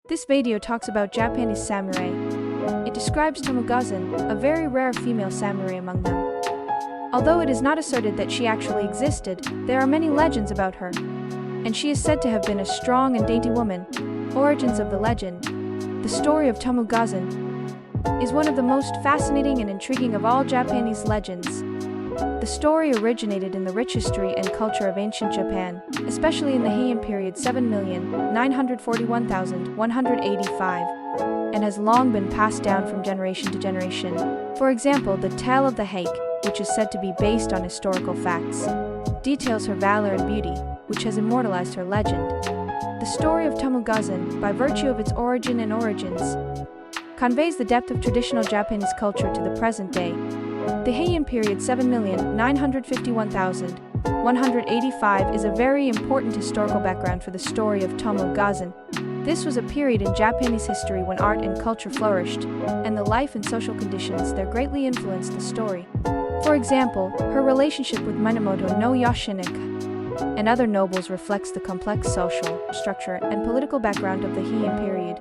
This video talks about Japanese samurai. It describes Tomoe Gozen, a very rare female samurai among them. Although it is not asserted that she actually existed, there are many legends about her, and she is said to have been a strong and dainty woman. Origins of the legend. The story of Tomoe Gozen is one of the most fascinating and intriguing of all Japanese legends. The story originated in the rich history and culture of ancient Japan, especially in the Heian period 7,941,185, and has long been passed down from generation to generation. For example, the tale of the hake, which is said to be based on historical facts, details her valor and beauty, which has immortalized her legend. The story of Tomoe Gozen, by virtue of its origin and origins, conveys the depth of traditional Japanese culture to the present day. The Heian period 7,951,185 is a very important historical background for the story of Tomoe Gozen. This was a period in Japanese history when art and culture flourished, and the life and social conditions there greatly influenced the story. For example, her relationship with Minamoto no Yoshinaka and other nobles reflects the complex social, structure, and political background of the Heian period.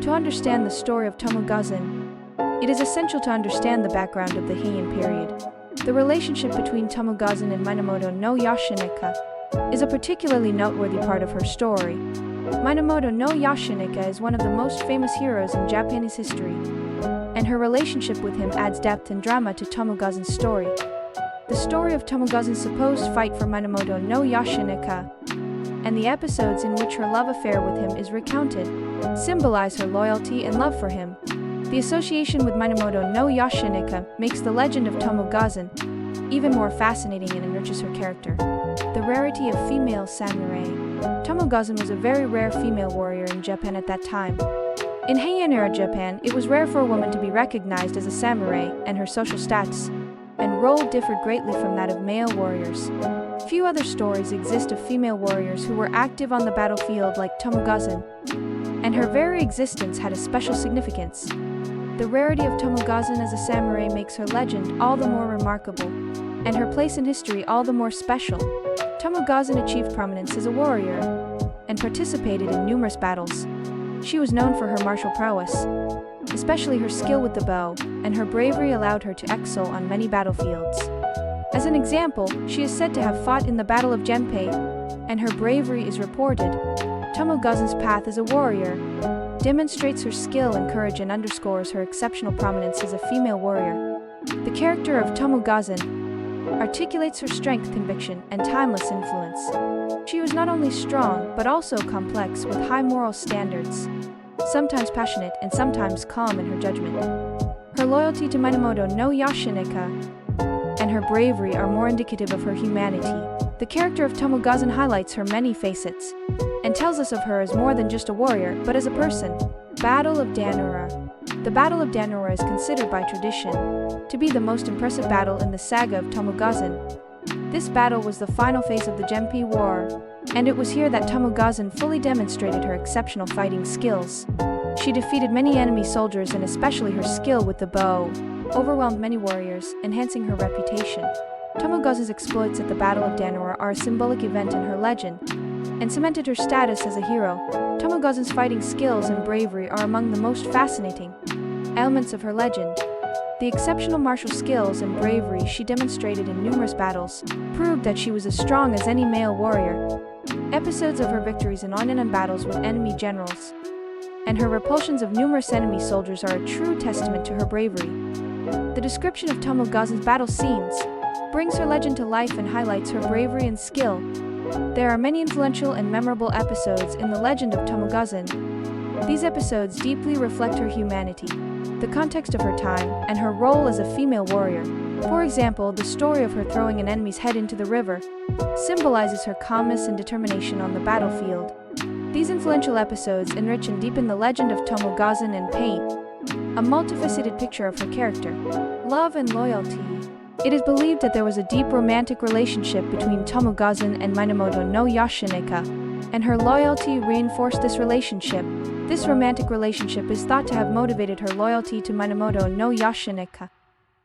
To understand the story of Tomoe Gozen, it is essential to understand the background of the Heian period. The relationship between Tomoe Gozen and Minamoto no Yoshinaka is a particularly noteworthy part of her story. Minamoto no Yoshinaka is one of the most famous heroes in Japanese history, and her relationship with him adds depth and drama to Tomoe Gozen's story. The story of Tomoe Gozen's supposed fight for Minamoto no Yoshinaka and the episodes in which her love affair with him is recounted symbolize her loyalty and love for him. The association with Minamoto no Yoshinaka makes the legend of Tomoe Gozen even more fascinating and enriches her character. The rarity of female samurai. Tomoe Gozen was a very rare female warrior in Japan at that time. In Heian-era Japan, it was rare for a woman to be recognized as a samurai, and her social status and role differed greatly from that of male warriors. Few other stories exist of female warriors who were active on the battlefield like Tomoe Gozen, and her very existence had a special significance. The rarity of Tomoe Gozen as a samurai makes her legend all the more remarkable, and her place in history all the more special. Tomoe Gozen achieved prominence as a warrior, and participated in numerous battles. She was known for her martial prowess, especially her skill with the bow, and her bravery allowed her to excel on many battlefields. As an example, she is said to have fought in the Battle of Dan-no-Ura, and her bravery is reported. Tomoe Gozen's path as a warrior demonstrates her skill and courage and underscores her exceptional prominence as a female warrior. The character of Tomoe Gozen articulates her strength, conviction, and timeless influence. She was not only strong, but also complex with high moral standards, sometimes passionate and sometimes calm in her judgment. Her loyalty to Minamoto no Yoshinaka and her bravery are more indicative of her humanity. The character of Tomoe Gozen highlights her many facets, and tells us of her as more than just a warrior, but as a person. Battle of Dan-no-Ura. The Battle of Dan-no-Ura is considered by tradition to be the most impressive battle in the saga of Tomoe Gozen. This battle was the final phase of the Genpei War, and it was here that Tomoe Gozen fully demonstrated her exceptional fighting skills. She defeated many enemy soldiers, and especially her skill with the bow overwhelmed many warriors, enhancing her reputation. Tomoe Gozen's exploits at the Battle of Dan-no-Ura are a symbolic event in her legend, and cemented her status as a hero. Tomoe Gozen's fighting skills and bravery are among the most fascinating elements of her legend. The exceptional martial skills and bravery she demonstrated in numerous battles proved that she was as strong as any male warrior. Episodes of her victories in on-and-on battles with enemy generals and her repulsions of numerous enemy soldiers are a true testament to her bravery. The description of Tomoe Gozen's battle scenes brings her legend to life and highlights her bravery and skill. There are many influential and memorable episodes in the legend of Tomoe Gozen. These episodes deeply reflect her humanity, the context of her time, and her role as a female warrior. For example, the story of her throwing an enemy's head into the river symbolizes her calmness and determination on the battlefield. These influential episodes enrich and deepen the legend of Tomoe Gozen and paint a multifaceted picture of her character. Love and loyalty. It is believed that there was a deep romantic relationship between Tomoe Gozen and Minamoto no Yoshinaka, and her loyalty reinforced this relationship. This romantic relationship is thought to have motivated her loyalty to Minamoto no Yoshinaka,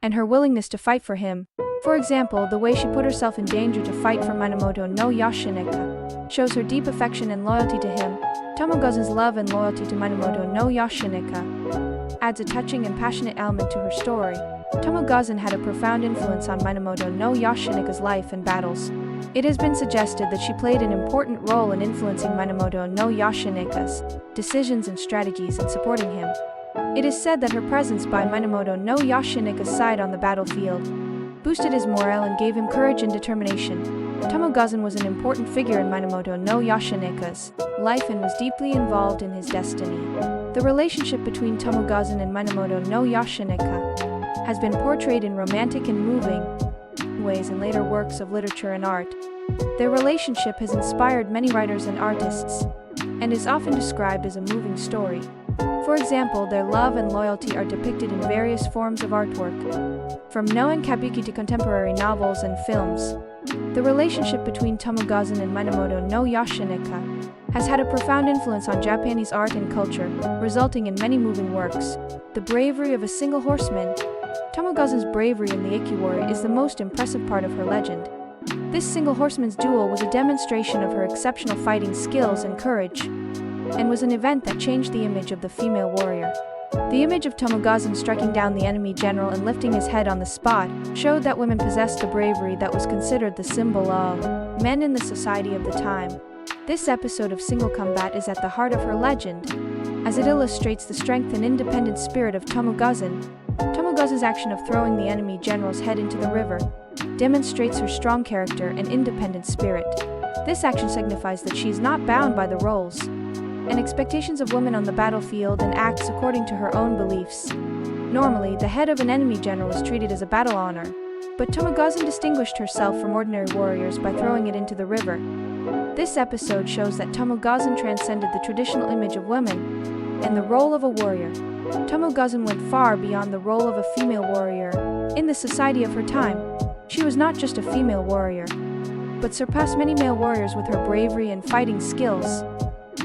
and her willingness to fight for him. For example, the way she put herself in danger to fight for Minamoto no Yoshinaka shows her deep affection and loyalty to him. Tomoe Gozen's love and loyalty to Minamoto no Yoshinaka adds a touching and passionate element to her story. Tomoe Gozen had a profound influence on Minamoto no Yoshinaka's life and battles. It has been suggested that she played an important role in influencing Minamoto no Yoshinaka's decisions and strategies and supporting him. It is said that her presence by Minamoto no Yoshinaka's side on the battlefield boosted his morale and gave him courage and determination. Tomoe Gozen was an important figure in Minamoto no Yoshinaka's life and was deeply involved in his destiny. The relationship between Tomoe Gozen and Minamoto no Yoshinaka has been portrayed in romantic and moving ways in later works of literature and art. Their relationship has inspired many writers and artists, and is often described as a moving story. For example, their love and loyalty are depicted in various forms of artwork, from Noen kabuki to contemporary novels and films. The relationship between Tomoe Gozen and Minamoto no Yoshinaka has had a profound influence on Japanese art and culture, resulting in many moving works. The bravery of a single horseman. Tomoe Gozen's bravery in the Ikiwari is the most impressive part of her legend. This single horseman's duel was a demonstration of her exceptional fighting skills and courage, and was an event that changed the image of the female warrior. The image of Tomoe Gozen striking down the enemy general and lifting his head on the spot showed that women possessed a bravery that was considered the symbol of men in the society of the time. This episode of Single Combat is at the heart of her legend, as it illustrates the strength and independent spirit of Tomoe Gozen. Tomoe Gozen's action of throwing the enemy general's head into the river demonstrates her strong character and independent spirit. This action signifies that she is not bound by the roles and expectations of women on the battlefield and acts according to her own beliefs. Normally, the head of an enemy general is treated as a battle honor, but Tomoe Gozen distinguished herself from ordinary warriors by throwing it into the river. This episode shows that Tomoe Gozen transcended the traditional image of women and the role of a warrior. Tomoe Gozen went far beyond the role of a female warrior in the society of her time. She was not just a female warrior, but surpassed many male warriors with her bravery and fighting skills.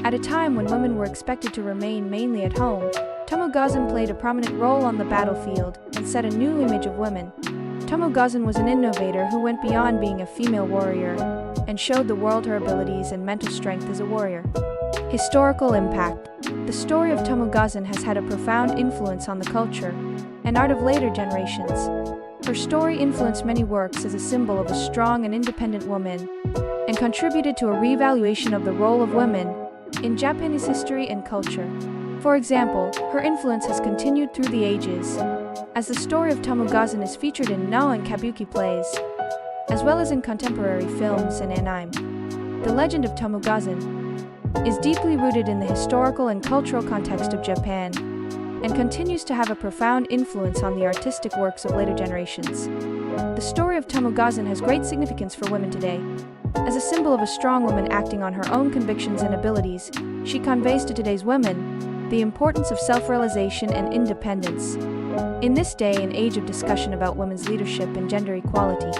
At a time when women were expected to remain mainly at home, Tomoe Gozen played a prominent role on the battlefield and set a new image of women. Tomoe Gozen was an innovator who went beyond being a female warrior and showed the world her abilities and mental strength as a warrior. Historical impact. The story of Tomoe Gozen has had a profound influence on the culture and art of later generations. Her story influenced many works as a symbol of a strong and independent woman, and contributed to a reevaluation of the role of women in Japanese history and culture. For example, her influence has continued through the ages, as the story of Tomoe Gozen is featured in Noen kabuki plays, as well as in contemporary films and anime. The legend of Tomoe Gozen is deeply rooted in the historical and cultural context of Japan, and continues to have a profound influence on the artistic works of later generations. The story of Tomoe Gozen has great significance for women today. As a symbol of a strong woman acting on her own convictions and abilities, she conveys to today's women the importance of self-realization and independence. In this day and age of discussion about women's leadership and gender equality,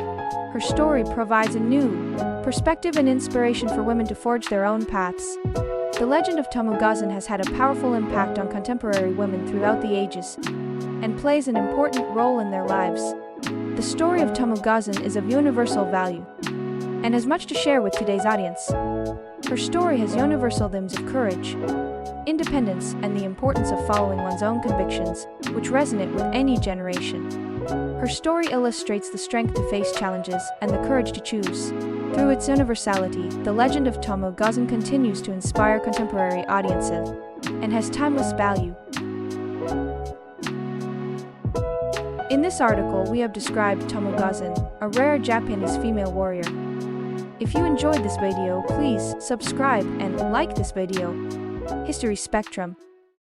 her story provides a new perspective and inspiration for women to forge their own paths. The legend of Tomoe Gozen has had a powerful impact on contemporary women throughout the ages, and plays an important role in their lives. The story of Tomoe Gozen is of universal value, and has much to share with today's audience. Her story has universal themes of courage, independence, and the importance of following one's own convictions, which resonate with any generation. Her story illustrates the strength to face challenges and the courage to choose. Through its universality, the legend of Tomoe Gozen continues to inspire contemporary audiences and has timeless value. In this article, we have described Tomoe Gozen, a rare Japanese female warrior. If you enjoyed this video, please subscribe and like this video. History Spectrum.